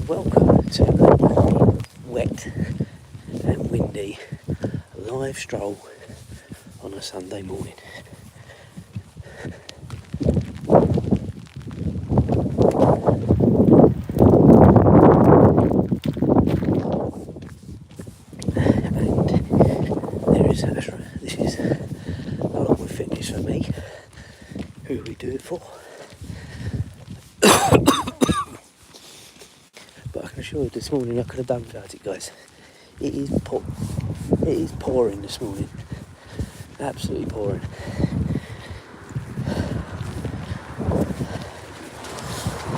welcome to a wet and windy live stroll on a Sunday morning. And there is Azra. This is along with fitness for me. Who we do it for? But I can assure you this morning I could have done without it, guys. It is pouring this morning. Absolutely pouring.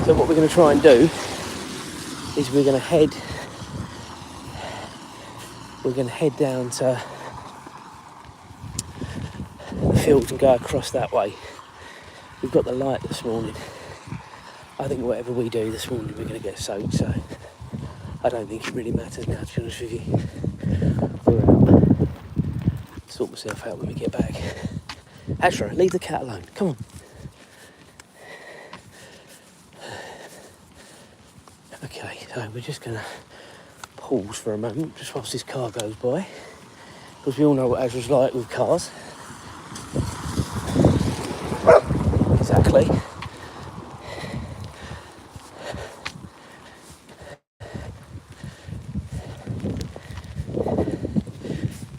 So what we're going to try and do is we're going to head down to the fields and go across that way. We've got the light this morning. I think whatever we do this morning we're going to get soaked, so I don't think it really matters now, to be honest with you. We're out. Sort myself out when we get back. Azra, leave the cat alone. Come on. Okay, so we're just going to pause for a moment, just whilst this car goes by, because we all know what Azra's like with cars. Exactly.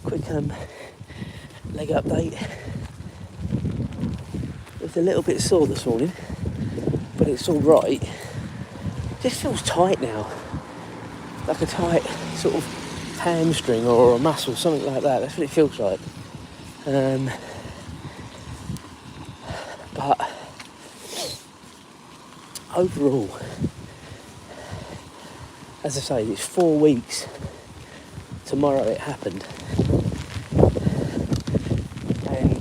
Quick leg update. It was a little bit sore this morning, but it's all right. Just feels tight now, like a tight sort of hamstring or a muscle, something like that. That's what it feels like. But overall, as I say, it's 4 weeks. Tomorrow it happened, and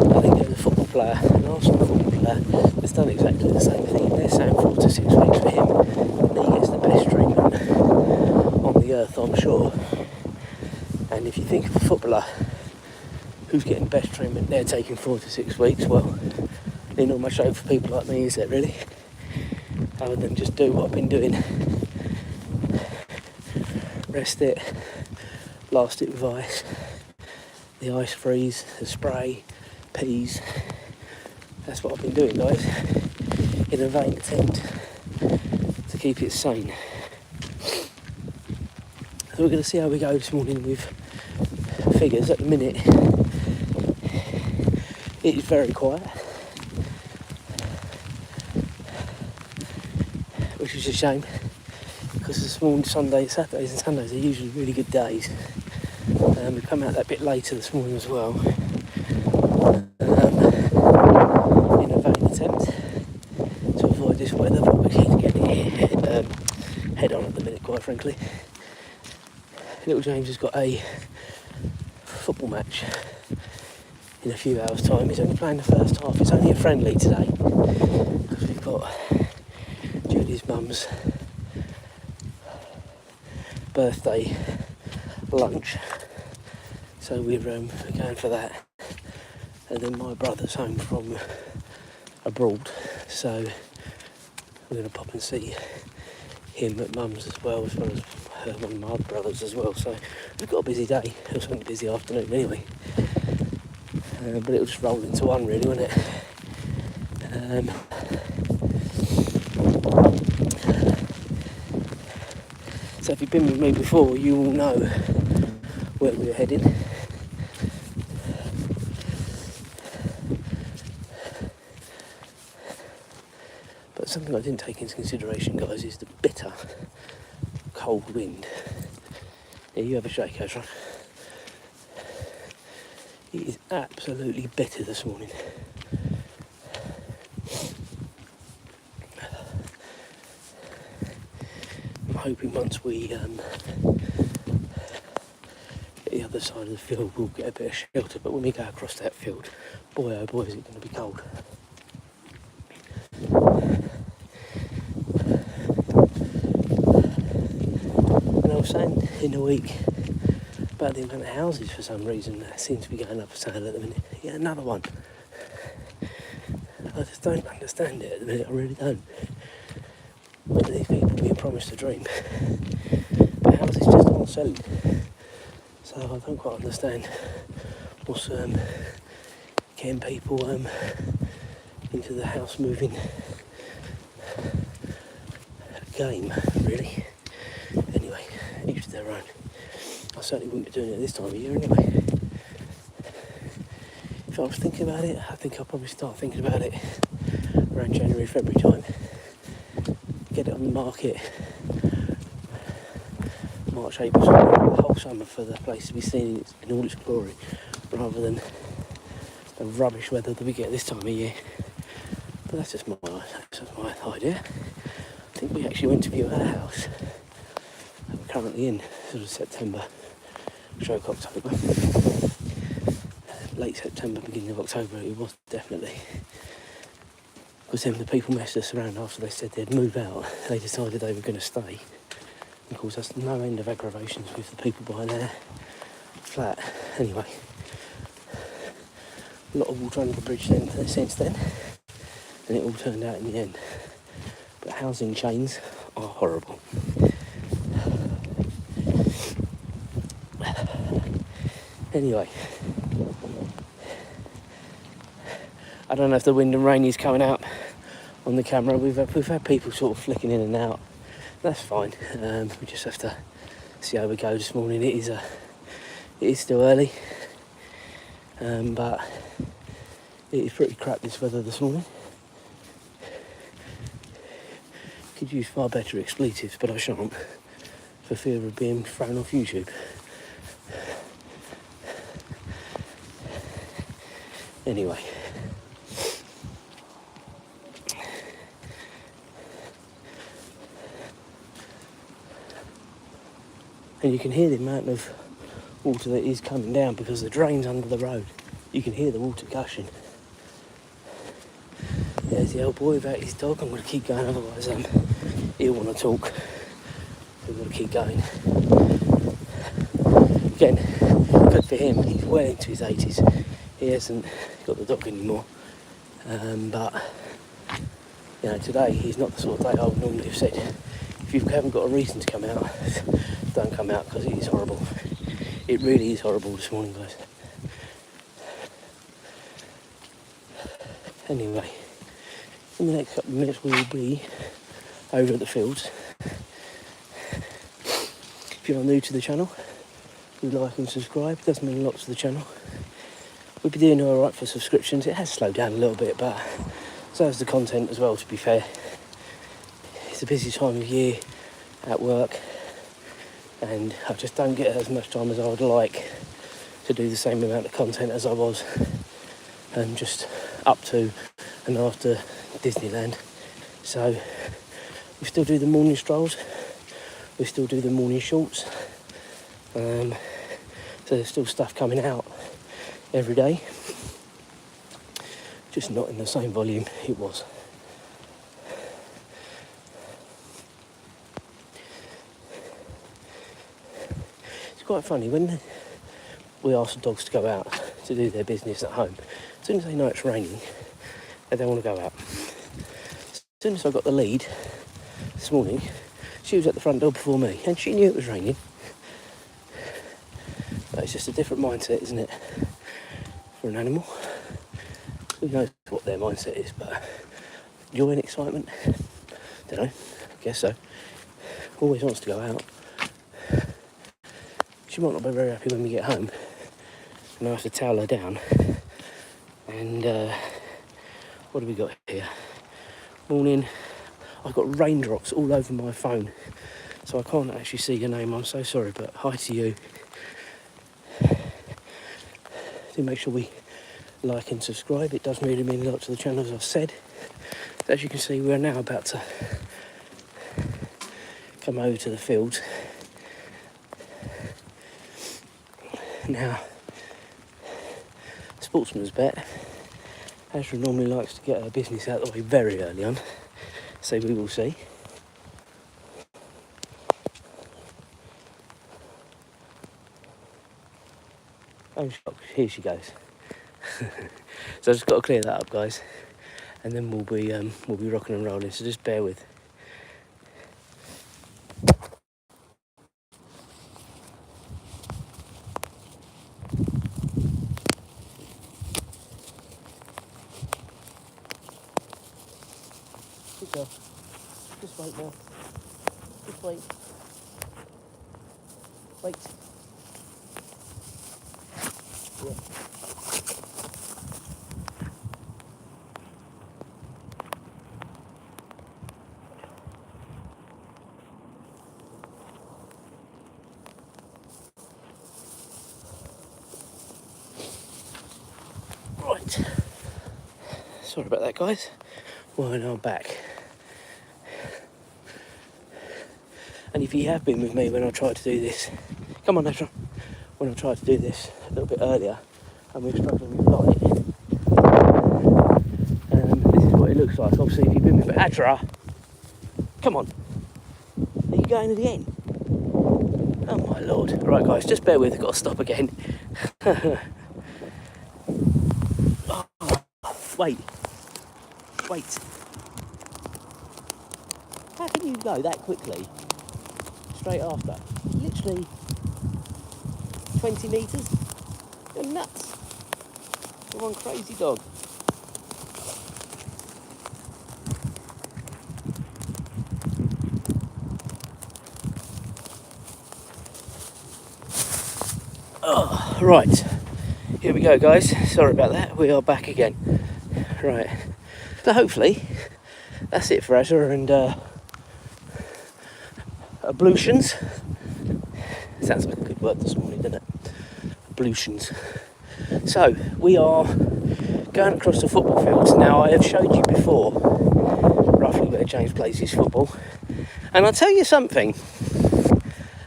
I think there's a football player, an Arsenal football player, that's done exactly the same thing. They're saying 4 to 6 weeks for him, and he gets the best treatment on the earth, I'm sure. And if you think of a footballer who's getting best treatment, they're taking 4 to 6 weeks, well, there's not much hope for people like me, is there really? Other than just do what I've been doing. Rest it, blast it with ice, the ice freeze, the spray, peas. That's what I've been doing, guys, in a vain attempt to keep it sane. So we're going to see how we go this morning with figures. At the minute, it is very quiet, which is a shame, because this morning, Saturdays and Sundays are usually really good days. We've come out that bit later this morning as well, in a vain attempt to avoid this weather, but we're keen to get it head on at the minute, quite frankly. Little James has got a football match in a few hours' time. He's only playing the first half. It's only a friendly today, because we've got Judy's mum's birthday lunch, so we're going for that. And then my brother's home from abroad, so we're going to pop and see him at mum's as well as one of my other brothers as well. So we've got a busy day. It was a busy afternoon anyway, but it'll just roll into one really, won't it? So if you've been with me before, you will know where we're heading. But something I didn't take into consideration, guys, is the bitter cold wind. Here, you have a shake, Azra. It is absolutely bitter this morning. I'm hoping once we get the other side of the field, we'll get a bit of shelter. But when we go across that field, boy oh boy, is it going to be cold. And I was saying in the week about the amount of houses for some reason that seem to be going up for sale at the minute. Yeah, another one. I just don't understand it at the minute, I really don't. Many of these people being promised a dream, but houses just aren't selling. So I don't quite understand what's getting people into the house moving game, really. Anyway, each to their own. I certainly wouldn't be doing it this time of year anyway. If I was thinking about it, I think I'll probably start thinking about it around January, February time. Get it on the market March, April, the whole summer for the place to be seen in all its glory, rather than the rubbish weather that we get this time of year. But that's just my idea. I think we actually went to view our house that we're currently in, sort of September, stroke October. Late September, beginning of October it was definitely. Because then the people messed us around after they said they'd move out. They decided they were going to stay. And of course that's no end of aggravations with the people buying their flat. Anyway, a lot of water under the bridge since then, and it all turned out in the end. But housing chains are horrible. Anyway, I don't know if the wind and rain is coming out on the camera. We've had people sort of flicking in and out. That's fine. We just have to see how we go this morning. It is still early, but it is pretty crap this weather this morning. Could use far better expletives, but I shan't, for fear of being thrown off YouTube. Anyway, and you can hear the amount of water that is coming down because the drain's under the road. You can hear the water gushing. There's the old boy without his dog. I'm going to keep going, otherwise he'll want to talk. We've got to keep going. Again, good for him. He's well into his 80s. He hasn't got the dog anymore. But you know, today he's not the sort of day I would normally have said, if you haven't got a reason to come out, don't come out, because it is horrible. It really is horrible this morning, guys. Anyway, in the next couple of minutes we will be over at the fields. If you're new to the channel, do like and subscribe. It does mean a lot to the channel. We'll be doing alright for subscriptions. It has slowed down a little bit, but so has the content as well, to be fair. It's a busy time of year at work, and I just don't get as much time as I would like to do the same amount of content as I was just up to and after Disneyland. So we still do the morning strolls, we still do the morning shorts, so there's still stuff coming out every day, just not in the same volume it was. It's quite funny when we ask the dogs to go out to do their business at home. As soon as they know it's raining, they don't want to go out. As soon as I got the lead this morning, she was at the front door before me, and she knew it was raining. But it's just a different mindset, isn't it, for an animal? Who knows what their mindset is, but joy and excitement, don't know, I guess so. Always wants to go out. She might not be very happy when we get home, and I have to towel her down. And what have we got here? Morning. I've got raindrops all over my phone, so I can't actually see your name. I'm so sorry, but hi to you. Do make sure we like and subscribe. It does really mean a lot to the channel, as I've said. As you can see, we're now about to come over to the fields. Now, sportsman's bet. Azra normally likes to get her business out of the way very early on, so we will see. Oh, here she goes. So I've just got to clear that up, guys, and then we'll be rocking and rolling. So just bear with. yourself. Just wait now. Just wait. Wait. Yeah. Right. Sorry about that, guys. Well, now I'm back. And if you have been with me when I tried to do this, come on, Azra. When I tried to do this a little bit earlier, and we were struggling with light, this is what it looks like. Obviously, if you've been with me, Azra, come on. Are you going again? Oh my lord. Right, guys, just bear with. I've got to stop again. Oh, wait. How can you go that quickly? Straight after. Literally 20 metres. You're nuts. You're one crazy dog. Oh, right. Here we go, guys. Sorry about that. We are back again. Right. So hopefully that's it for Azra and ablutions. Sounds like a good word this morning, doesn't it? Ablutions. So we are going across the football fields. Now I have showed you before roughly where James plays his football, and I'll tell you something.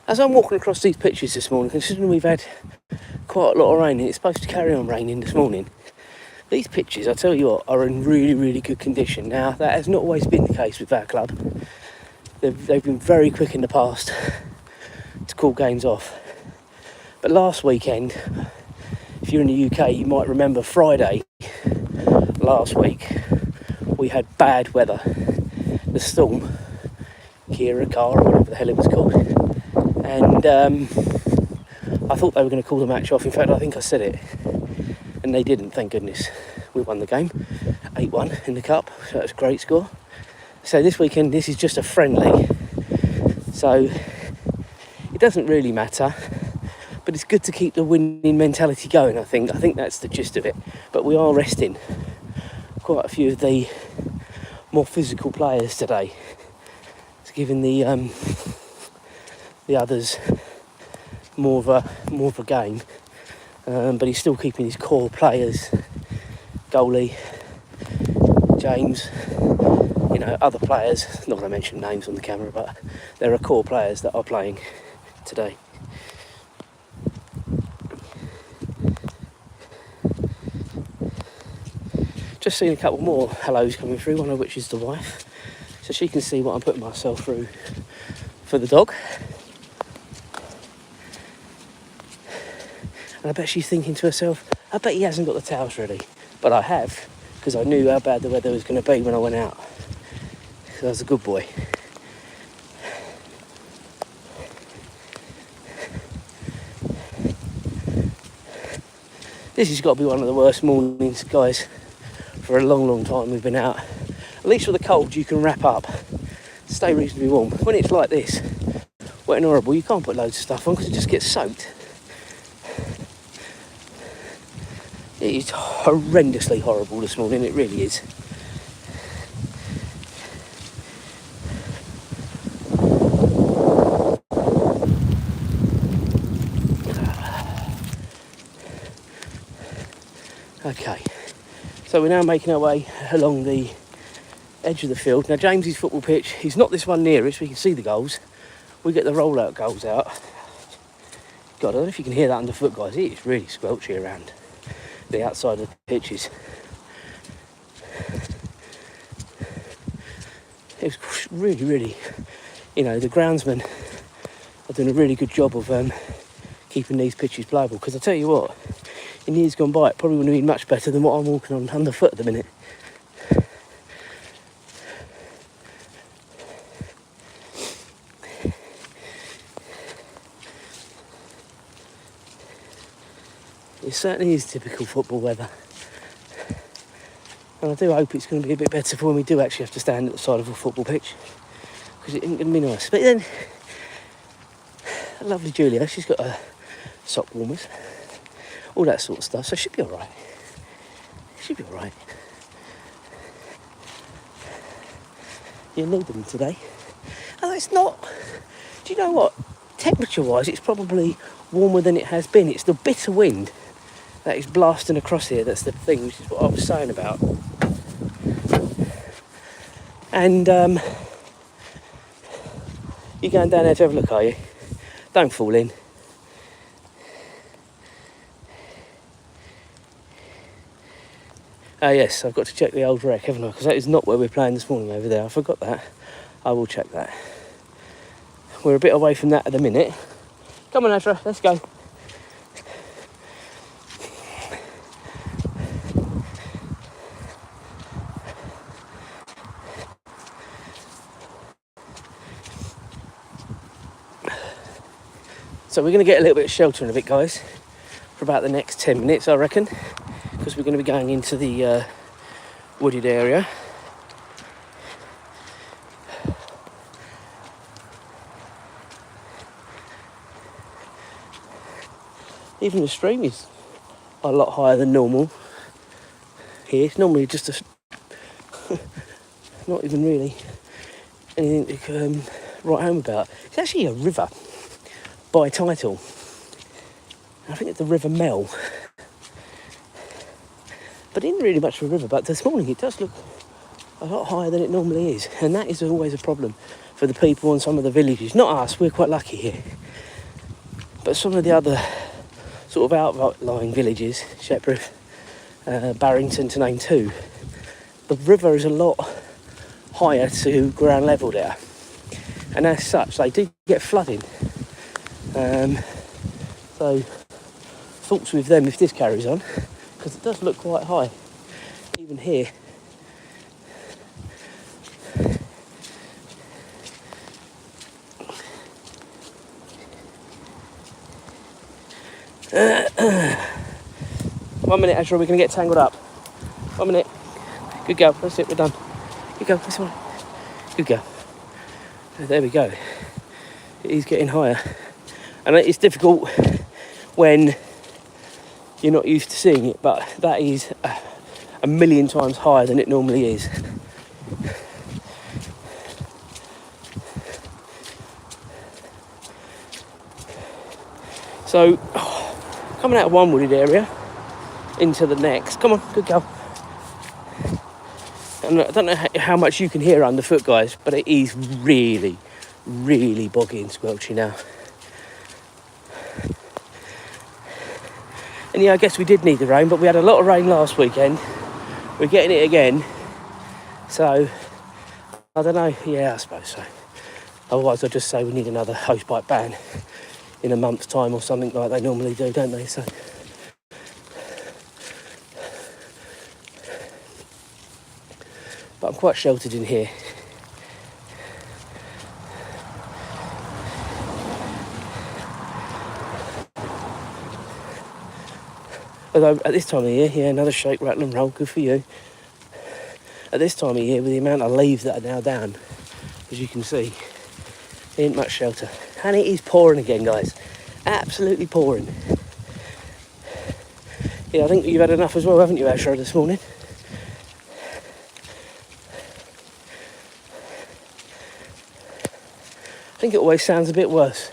As I'm walking across these pitches this morning, considering we've had quite a lot of rain and it's supposed to carry on raining this morning, these pitches, I tell you what, are in really, really good condition. Now that has not always been the case with our club. They've been very quick in the past to call games off. But last weekend, if you're in the UK, you might remember Friday last week, we had bad weather. The storm, Kira, or whatever the hell it was called. And I thought they were going to call the match off. In fact, I think I said it. And they didn't, thank goodness. We won the game, 8-1 in the cup, so that's a great score. So this weekend, this is just a friendly. So it doesn't really matter, but it's good to keep the winning mentality going, I think. I think that's the gist of it. But we are resting quite a few of the more physical players today. It's giving the others more of a game. But he's still keeping his core players, goalie, James, other players, not going to mention names on the camera, but there are core players that are playing today. Just seen a couple more hellos coming through, one of which is the wife, so she can see what I'm putting myself through for the dog. And I bet she's thinking to herself, I bet he hasn't got the towels ready. But I have, because I knew how bad the weather was going to be when I went out. So I was a good boy. This has got to be one of the worst mornings, guys, for a long, long time we've been out. At least with the cold, you can wrap up, stay reasonably warm. When it's like this, wet and horrible, you can't put loads of stuff on because it just gets soaked. It is horrendously horrible this morning, it really is. Okay, so we're now making our way along the edge of the field. Now James's football pitch, he's not this one nearest, we can see the goals. We get the rollout goals out. God, I don't know if you can hear that underfoot, guys. It is really squelchy around the outside of the pitches. It was really, really, the groundsmen are doing a really good job of keeping these pitches playable. Because I tell you what, in years gone by, it probably wouldn't have been much better than what I'm walking on underfoot at the minute. It certainly is typical football weather. And I do hope it's going to be a bit better for when we do actually have to stand at the side of a football pitch, because it isn't going to be nice. But then, lovely Julia, she's got her sock warmers, all that sort of stuff, so she'll be alright. She'll be alright. You need them today. Oh, it's not. Do you know what? Temperature-wise, it's probably warmer than it has been. It's the bitter wind that is blasting across here that's the thing, which is what I was saying about. And you're going down there to have a look, are you? Don't fall in. Oh yes, I've got to check the old wreck, haven't I? Because that is not where we're playing this morning over there. I forgot that. I will check that. We're a bit away from that at the minute. Come on, Azra, let's go. So we're going to get a little bit of shelter in a bit, guys, for about the next 10 minutes, I reckon, because we're going to be going into the wooded area. Even the stream is a lot higher than normal here. It's normally just not even really anything to write home about. It's actually a river by title. I think it's the River Mel. But it isn't really much of a river, but this morning it does look a lot higher than it normally is. And that is always a problem for the people in some of the villages. Not us, we're quite lucky here. But some of the other sort of outlying villages, Shepreth, Barrington to name two, the river is a lot higher to ground level there. And as such, they do get flooding. So, thoughts with them if this carries on, because it does look quite high, even here. One minute, Azra, we're going to get tangled up. 1 minute. Good girl, that's it, we're done. Good girl, that's all right. Good girl. There we go. It is getting higher. And it's difficult when you're not used to seeing it, but that is a million times higher than it normally is. So, coming out of one wooded area into the next. Come on, good girl. And I don't know how much you can hear underfoot, guys, but it is really, really boggy and squelchy now. And yeah, I guess we did need the rain, but we had a lot of rain last weekend. We're getting it again. So, I don't know. Yeah, I suppose so. Otherwise, I'll just say we need another hosepipe ban in a month's time or something like they normally do, don't they? So, but I'm quite sheltered in here. Although at this time of year, yeah, another shake, rattle and roll, good for you. At this time of year, with the amount of leaves that are now down, as you can see, there ain't much shelter. And it is pouring again, guys. Absolutely pouring. Yeah, I think you've had enough as well, haven't you, Azra, this morning? I think it always sounds a bit worse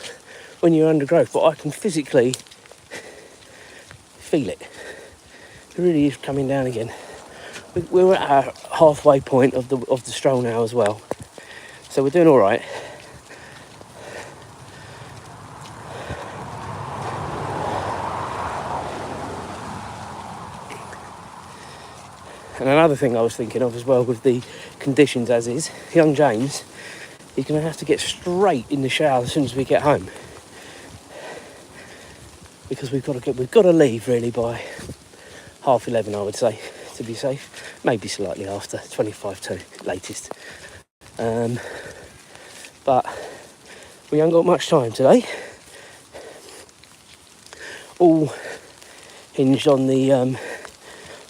when you're undergrowth, but I can physically feel it. It really is coming down again. We're at our halfway point of the stroll now as well, so we're doing all right. And another thing I was thinking of as well with the conditions as is, young James, he's going to have to get straight in the shower as soon as we get home, because we've got to leave really by 11:30, I would say, to be safe. Maybe slightly after, 25 to latest. But we haven't got much time today. All hinged on the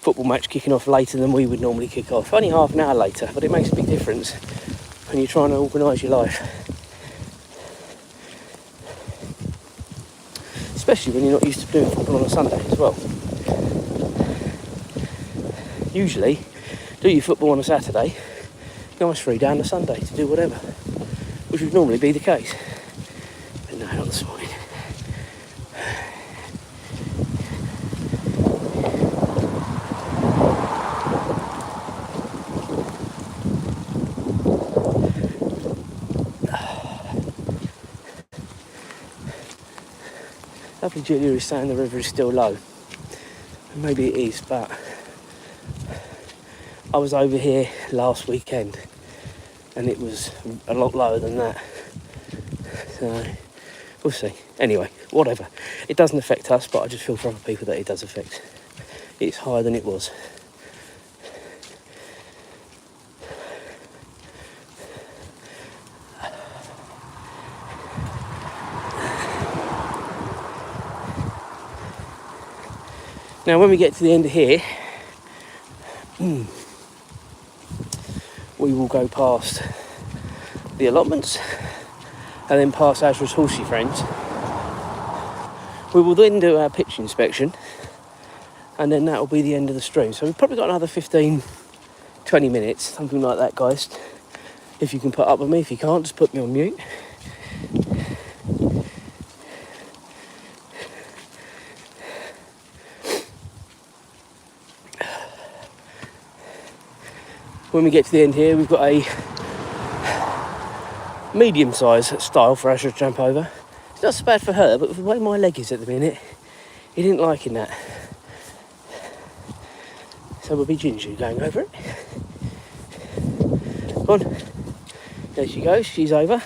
football match kicking off later than we would normally kick off. Only half an hour later, but it makes a big difference when you're trying to organise your life. Especially when you're not used to doing football on a Sunday as well. Usually, do your football on a Saturday, you're almost free down to Sunday to do whatever, which would normally be the case. But no, not this morning. Lovely Julia is saying the river is still low. Maybe it is, but I was over here last weekend and it was a lot lower than that. So we'll see. Anyway, whatever. It doesn't affect us, but I just feel for other people that it does affect. It's higher than it was. Now when we get to the end of here, we will go past the allotments and then past Azra's horsey friends. We will then do our pitch inspection and then that will be the end of the stream. So we've probably got another 15, 20 minutes, something like that, guys. If you can put up with me, if you can't, just put me on mute. When we get to the end here, we've got a medium-sized stile for Azra to jump over. It's not so bad for her, but with the way my leg is at the minute, he didn't like that. So we'll be gingerly going over it. Come on. There she goes, she's over.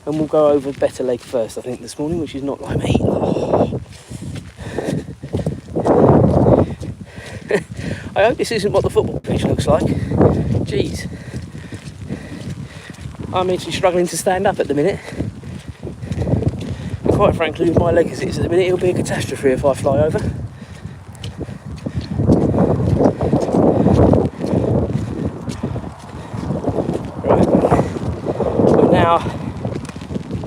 And we'll go over better leg first, I think, this morning, which is not like me. Oh. I hope this isn't what the football pitch looks like. Jeez. I'm actually struggling to stand up at the minute. And quite frankly, with my leg as it is at the minute, it'll be a catastrophe if I fly over. Right. We're now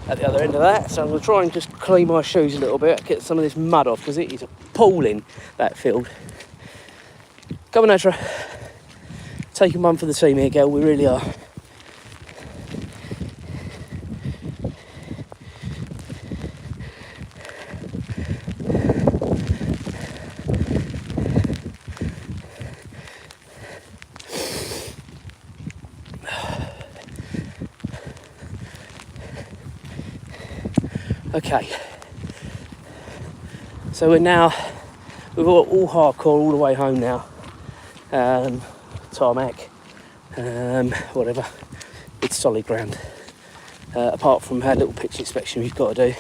at the other end of that, so I'm going to try and just clean my shoes a little bit, get some of this mud off, because it is appalling, that field. Come on, Azra. Taking one for the team here, girl. We really are. Okay. So we've got all hardcore all the way home now. Tarmac, whatever, it's solid ground, apart from our little pitch inspection we've got to do.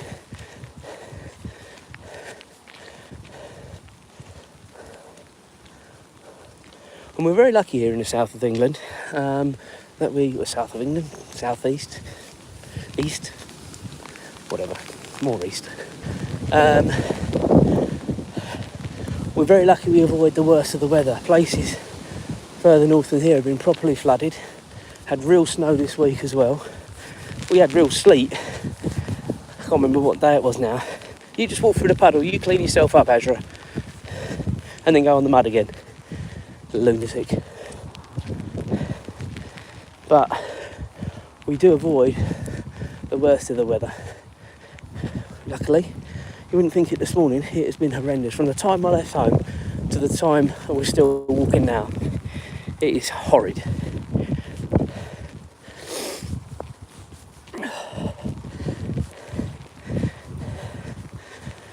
And we're very lucky here in the south of England, south east, whatever, more east. We're very lucky we avoid the worst of the weather. Places further north than here have been properly flooded. Had real snow this week as well. We had real sleet. I can't remember what day it was now. You just walk through the puddle, you clean yourself up, Azra, and then go on the mud again. Lunatic. But we do avoid the worst of the weather. Luckily, you wouldn't think it this morning, it has been horrendous. From the time I left home to the time that we're still walking now, it is horrid.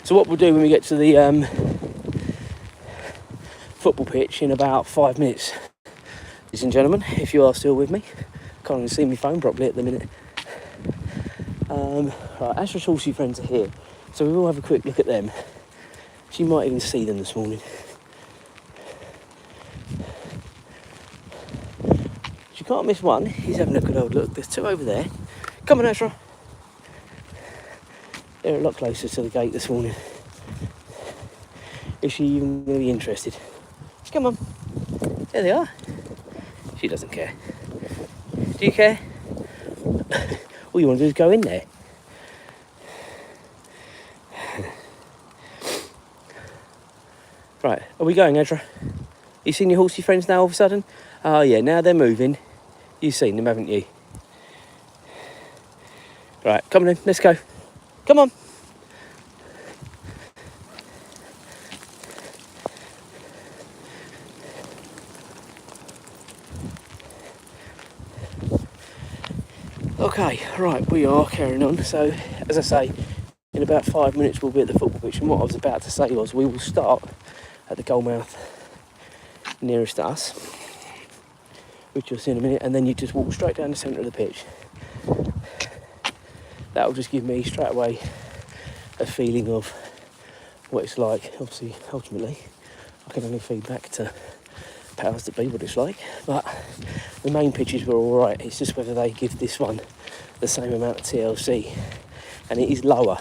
So what we'll do when we get to the football pitch in about 5 minutes, ladies and gentlemen, if you are still with me, can't even see my phone properly at the minute. Right, Azra's horsey friends are here, so we will have a quick look at them. She might even see them this morning. You can't miss one. He's having a good old look. There's two over there. Come on, Azra. They're a lot closer to the gate this morning. Is she even going to be interested? Come on. There they are. She doesn't care. Do you care? All you want to do is go in there. Right, are we going, Azra? You seen your horsey friends now all of a sudden? Oh yeah, now they're moving. You've seen them, haven't you? Right, come on in, let's go. Come on. Okay, right, we are carrying on. So, as I say, in about 5 minutes we'll be at the football pitch. And what I was about to say was we will start at the goalmouth nearest to us, which you'll see in a minute, and then you just walk straight down the centre of the pitch. That will just give me straight away a feeling of what it's like. Obviously, ultimately, I can only feed back to powers that be what it's like, but the main pitches were all right. It's just whether they give this one the same amount of TLC, and it is lower,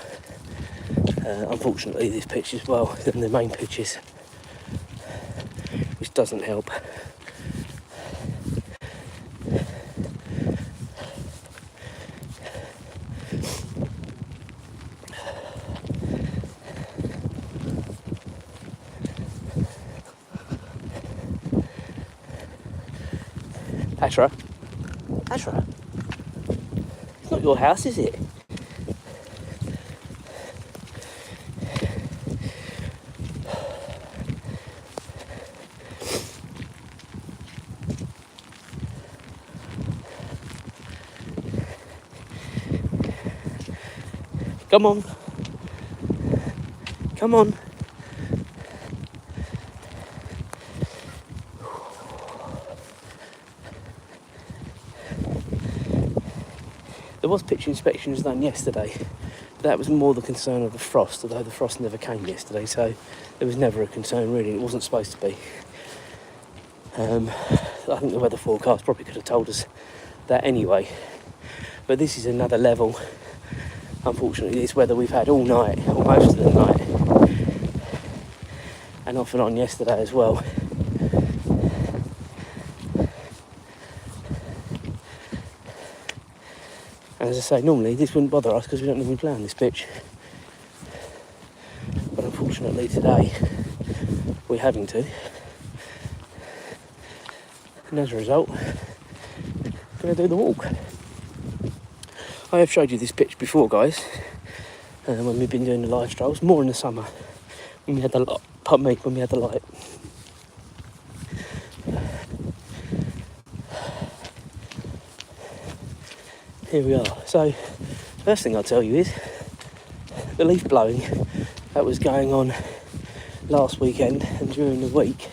unfortunately, this pitch as well than the main pitches, which doesn't help. Azra, it's not your house, is it? Come on. Come on. There was pitch inspections done yesterday. That was more the concern of the frost, although the frost never came yesterday, so there was never a concern really. It wasn't supposed to be. I think the weather forecast probably could have told us that anyway. But this is another level. Unfortunately, this weather we've had all night, or most of the night, and off and on yesterday as well. And as I say, normally this wouldn't bother us because we don't even play on this pitch. But unfortunately today, we're having to. And as a result, I'm going to do the walk. I have showed you this pitch before, guys, when we've been doing the live strolls, more in the summer, when we had the light. Pardon me, when we had the light. Here we are. So, first thing I'll tell you is the leaf blowing that was going on last weekend and during the week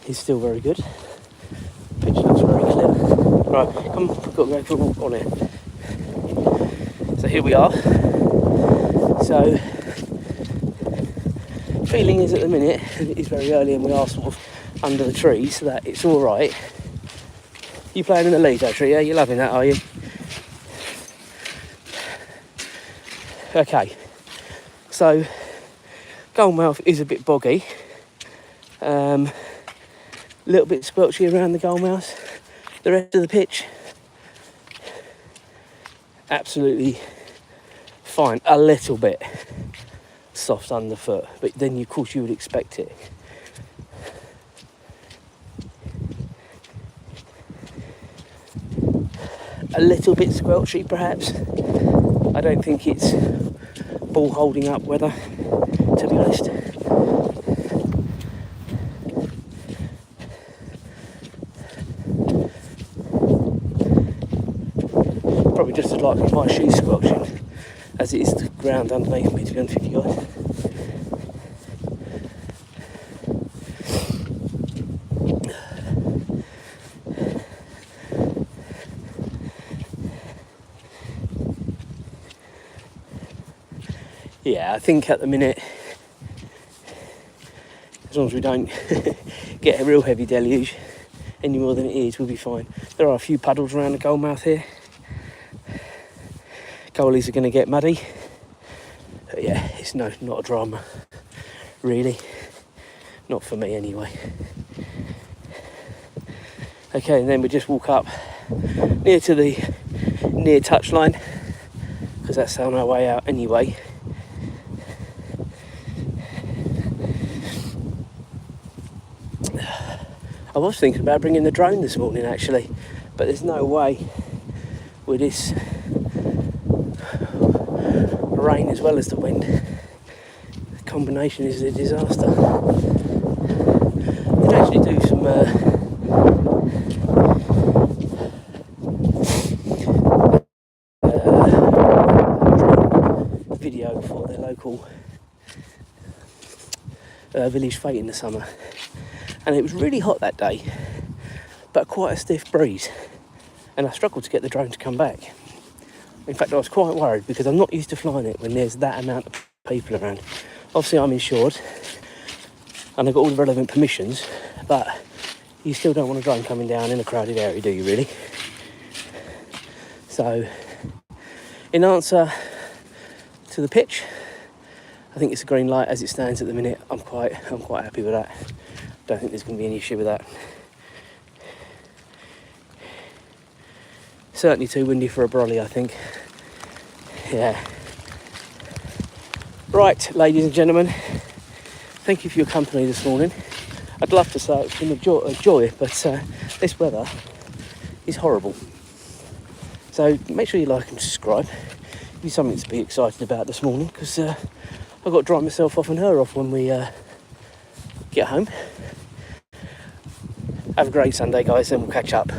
is still very good. The pitch looks very clear. Right, come on, we've got to go for a walk on it. So here we are. So, feeling is at the minute, it is very early and we are sort of under the trees, so that it's alright. You playing in the league actually, yeah? You're loving that, are you? Okay, so goalmouth is a bit boggy, a little bit squelchy around the goalmouth. The rest of the pitch, absolutely fine. A little bit soft underfoot, but then of course you would expect it. A little bit squelchy perhaps. I don't think it's ball holding up weather, to be honest. Probably just as likely my shoes squelching as it is the ground underneath me, to be honest with you guys. Yeah, I think at the minute, as long as we don't get a real heavy deluge any more than it is, we'll be fine. There are a few puddles around the goalmouth here. Goalies are going to get muddy, but yeah, it's not a drama, really. Not for me anyway. Okay, and then we just walk up near to the near touch line, because that's on our way out anyway. I was thinking about bringing the drone this morning actually, but there's no way with this rain as well as the wind. The combination is a disaster. You can actually do some drone video for their local village fete in the summer. And it was really hot that day, but quite a stiff breeze, and I struggled to get the drone to come back. In fact, I was quite worried because I'm not used to flying it when there's that amount of people around. Obviously I'm insured and I've got all the relevant permissions, but you still don't want a drone coming down in a crowded area, do you really? So in answer to the pitch, I think it's a green light as it stands at the minute. I'm quite happy with that. Don't think there's going to be any issue with that. Certainly too windy for a brolly, I think. Yeah. Right, ladies and gentlemen, thank you for your company this morning. I'd love to say it's been a joy, but this weather is horrible. So make sure you like and subscribe. Give you something to be excited about this morning, because I've got to dry myself off and her off when we get home. Have a great Sunday, guys, and we'll catch up.